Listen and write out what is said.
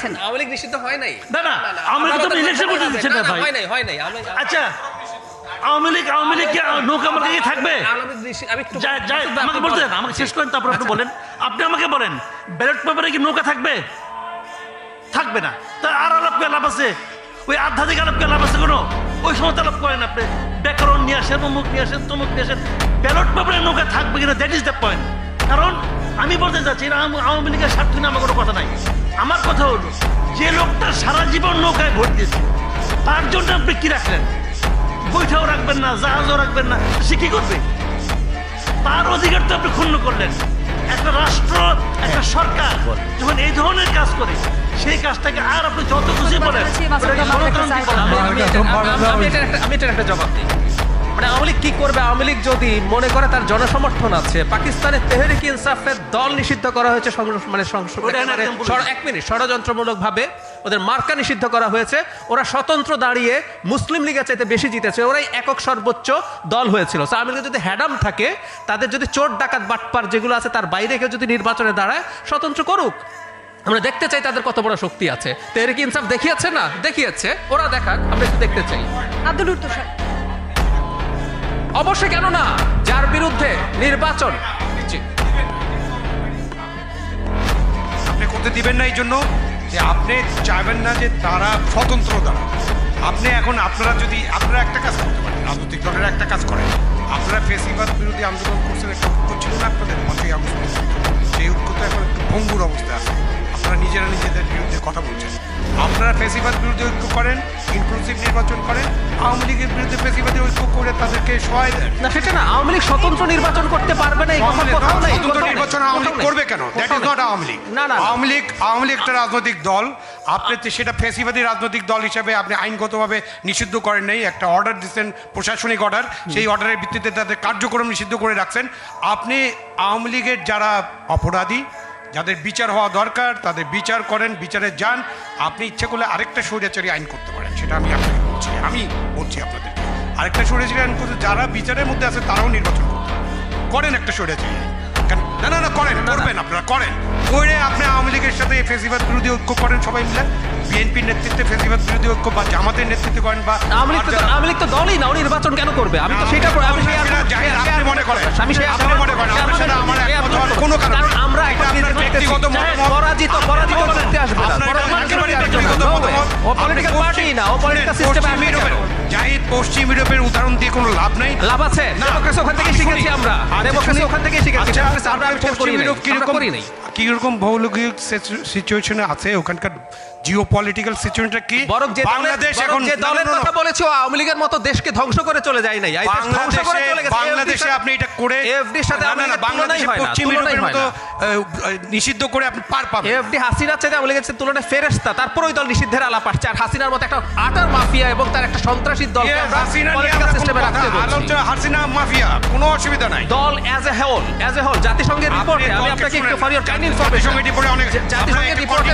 বলছেন? আওয়ামী লীগ নিষিদ্ধ হয় নাই। না না, আওয়ামী লীগ তো ইলেকশন করতে দিচ্ছে না ভাই। হয় নাই। আচ্ছা, আওয়ামী লীগ কি নৌকা মার্কা থাকবে? আমি একটু আমাকে বলতে দেন, আমাকে শেষ করেন, তারপর আপনি বলেন। আপনি আমাকে বলেন, ব্যালট পেপারে কি নৌকা থাকবে? থাকবে না। তা আর আলাপ করে লাভ আছে? ওই আধ্যাত্মিক আলাপ করে লাভ আছে কোনো? ওই সময় আলাপ করেন আপনি, ব্যাকরণ নিয়ে আসেন, অমুক নিয়ে আসেন, তমুক নিয়ে আসেন। ব্যালট পেপারে নৌকা থাকবে কিনা, দ্যাট ইজ দ্য পয়েন্ট। কারণ আমি বলতে চাচ্ছি না আওয়ামী লীগের স্বার্থ নিয়ে আমার কোনো কথা নাই। আমার কথা হলো, যে লোকটা সারা জীবন নৌকায় ভোট দিয়েছে, তার জন্য আপনি কি রাখলেন? বৈঠাও রাখবেন না, জাহাজও রাখবেন না, সে কি করবে? তার অধিকার তো আপনি ক্ষুণ্ণ করলেন। একটা রাষ্ট্র, একটা সরকার যখন এই ধরনের কাজ করে, সেই কাজটাকে আর আপনি যত খুশি বলেন আমি এটার একটা জবাব দিই। মানে আওয়ামী লীগ কি করবে? আওয়ামী লীগ যদি মনে করে তার জনসমর্থন আছে, পাকিস্তানের তেহরিক ইনসাফের দল নিষিদ্ধ করা হয়েছে, এক মিনিট, ষড়যন্ত্রমূলক ভাবে ওদের মার্কা নিষিদ্ধ করা হয়েছে। ওরা স্বতন্ত্র দাঁড়িয়ে মুসলিম লীগের চাইতে বেশি জিতেছে, ওরাই একক সর্বোচ্চ দল হয়েছিল। আওয়ামী লীগের যদি হ্যাডাম থাকে, তাদের যদি চোর ডাকাত বাটপার যেগুলো আছে তার বাইরে কেউ যদি নির্বাচনে দাঁড়ায়, স্বতন্ত্র করুক। আমরা দেখতে চাই তাদের কত বড় শক্তি আছে। তেহরিক ইনসাফ দেখিয়েছে না? দেখিয়েছে, ওরা দেখাক, আমরা একটু দেখতে চাই। আব্দুল উত্তর স্যার। অবশ্যই, কেন না? যার বিরুদ্ধে নির্বাচন আপনি করতে দিবেন না, এই জন্য যে আপনি চাইবেন না যে তারা স্বতন্ত্র দাঁড়ান। আপনি এখন আপনারা একটা কাজ করতে পারেন, রাজনৈতিক দলের একটা কাজ করেন। আপনারা ফেসিবাদ বিরোধী আন্দোলন করছেন, একটা ঐক্য ছিল না আপনাদের 5ই আগস্ট? সেই ঐক্য তো এখন একটু ভঙ্গুর অবস্থায় আছে। আপনারা নিজেরা নিজেদের বিরুদ্ধে কথা বলছেন। আপনারা ফেসিবাদ বিরুদ্ধে ঐক্য করেন, ইনক্লুসিভ নির্বাচন করেন। আওয়ামী লীগের বিরুদ্ধে ফেসিবাদী ঐক্য করে তাদেরকে সহায় দেন না, সেটা না। আওয়ামী লীগ স্বতন্ত্র নির্বাচন করতে পারবে না, এই কথা কোথাও নাই। স্বতন্ত্র নির্বাচন আওয়ামী লীগ করবে কেন? That is not Awami League. Awami League একটা রাজনৈতিক দল। আপনি সেটা ফেসিবাদী রাজনৈতিক দল হিসেবে আপনি আইনগতভাবে নিষিদ্ধ করেন নাই, একটা অর্ডার দিচ্ছেন, প্রশাসনিক অর্ডার, সেই অর্ডারের ভিত্তিতে তাদের কার্যক্রম নিষিদ্ধ করে রাখছেন। আপনি আওয়ামী লীগের যারা অপরাধী, যাদের বিচার হওয়া দরকার, তাদের বিচার করেন, বিচারে যান। আপনি ইচ্ছে করলে আরেকটা স্বৈরাচারী আইন করতে পারেন, সেটা আমি আপনাকে বলছি আপনাদের আরেকটা স্বৈরাচারী আইন করতে, যারা বিচারের মধ্যে আছে তারাও নির্বাচন করতে করেন একটা স্বৈরাচারী আইন। না করবেন, আপনারা করেন, করে আপনি আওয়ামী লীগের সাথে ফেসিবাদ বিরোধী ঐক্য করেন সবাই মিলে। বিএনপির নেতৃত্বে ফেসিবাদ বিরোধী ঐক্য বা জামাতের নেতৃত্বে করেন, বা আওয়ামী লীগ তো দলই না, নির্বাচন কেন করবে? আমি তো সেটা মনে করেন, আমি সেই আপনি মনে করেন আমার সাথে আমার একমত হওয়ার কোনো কারণ নেই। আমরা এটা আপনার ব্যক্তিগত মতামত। পরাজিত করতে আসবে না। ও পলিটিক্যাল পার্টি না, ও পলিটিক্যাল সিস্টেমে আসবে কেন? জাহিদ, পশ্চিম ইউরোপের উদাহরণ দিয়ে কোনো লাভ নাই। লাভ আছে, ডেমোক্রেসি ওখান থেকে শিখেছি আমরা। ডেমোক্রেসি ওখান থেকে শিখেছি। কিরকম ভৌগোলিক সিচুয়েশনে আছে ওখানকার জিওপলিটিক্যাল সিচুয়েশনটা কি? বাংলাদেশ এখন যে দলের কথা বলেছো, আওয়ামী লীগের মতো দেশকে ধ্বংস করে চলে যায় নাই। বাংলাদেশে আপনি এটা করে এফডির সাথে বাংলাদেশে পশ্চিম ইউরোপের মতো নিষিদ্ধ করে আপনি পার পাবেন। এফডি হাসিনার চাইতে আওয়ামী লীগের তুলনায় ফেরেশতা, তারপর ওই দল নিষিদ্ধের আলাপ আসছে। আর হাসিনার মতো একটা আটার মাফিয়া এবং তার একটা সন্ত্রাসী দল হাসিনা মাফিয়া, কোনো অসুবিধা নাই। দল অ্যাজ এ হোল জাতিসংঘের রিপোর্টে, আমি আপনাকে একটু ফর ইওর কাইন্ড ইনফরমেশন, জাতিসংঘের রিপোর্টে